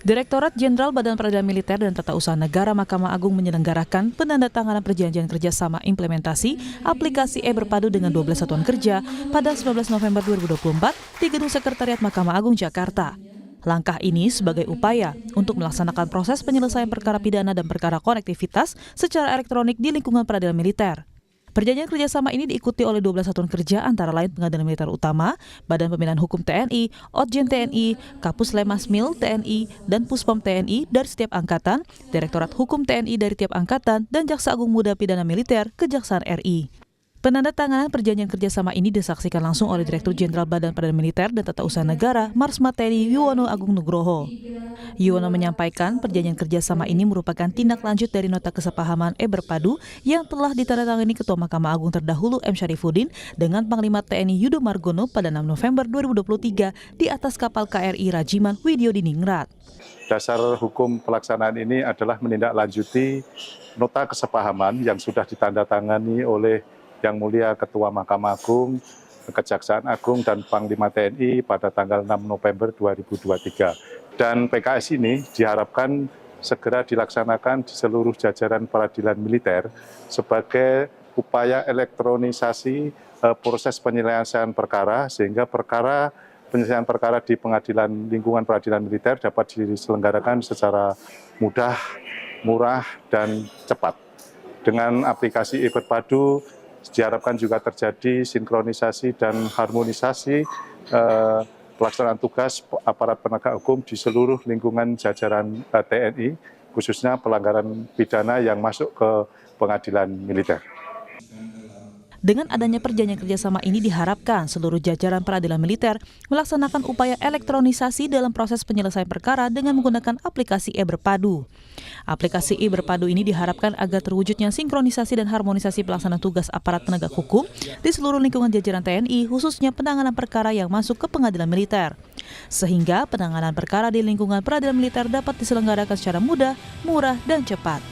Direktorat Jenderal Badan Peradilan Militer dan Tata Usaha Negara Mahkamah Agung menyelenggarakan penandatanganan perjanjian kerjasama implementasi aplikasi e-Berpadu dengan 12 satuan kerja pada 19 November 2024 di Gedung Sekretariat Mahkamah Agung Jakarta. Langkah ini sebagai upaya untuk melaksanakan proses penyelesaian perkara pidana dan perkara konektivitas secara elektronik di lingkungan peradilan militer. Perjanjian kerjasama ini diikuti oleh 12 satuan kerja antara lain Pengadilan Militer Utama, Badan Pembinaan Hukum TNI, Otjen TNI, Kapus Lemasmil TNI, dan Puspom TNI dari setiap angkatan, Direktorat Hukum TNI dari tiap angkatan, dan Jaksa Agung Muda Pidana Militer Kejaksaan RI. Penandatanganan perjanjian kerjasama ini disaksikan langsung oleh Direktur Jenderal Badan Peradilan Militer dan Tata Usaha Negara Marsma TNI Yuwono Agung Nugroho. Yuwono menyampaikan perjanjian kerjasama ini merupakan tindak lanjut dari nota kesepahaman e-Berpadu yang telah ditandatangani Ketua Mahkamah Agung terdahulu M. Syarifuddin dengan Panglima TNI Yudo Margono pada 6 November 2023 di atas kapal KRI Rajiman Widyodiningrat. Dasar hukum pelaksanaan ini adalah menindaklanjuti nota kesepahaman yang sudah ditandatangani oleh Yang Mulia Ketua Mahkamah Agung, Kejaksaan Agung, dan Panglima TNI pada tanggal 6 November 2023. Dan PKS ini diharapkan segera dilaksanakan di seluruh jajaran peradilan militer sebagai upaya elektronisasi proses penyelesaian perkara, sehingga penyelesaian perkara di pengadilan lingkungan peradilan militer dapat diselenggarakan secara mudah, murah, dan cepat. Dengan aplikasi e-Berpadu, diharapkan juga terjadi sinkronisasi dan harmonisasi pelaksanaan tugas aparat penegak hukum di seluruh lingkungan jajaran TNI, khususnya pelanggaran pidana yang masuk ke pengadilan militer. Dengan adanya perjanjian kerjasama ini diharapkan seluruh jajaran peradilan militer melaksanakan upaya elektronisasi dalam proses penyelesaian perkara dengan menggunakan aplikasi e-Berpadu. Aplikasi e-Berpadu ini diharapkan agar terwujudnya sinkronisasi dan harmonisasi pelaksanaan tugas aparat penegak hukum di seluruh lingkungan jajaran TNI, khususnya penanganan perkara yang masuk ke pengadilan militer. Sehingga penanganan perkara di lingkungan peradilan militer dapat diselenggarakan secara mudah, murah, dan cepat.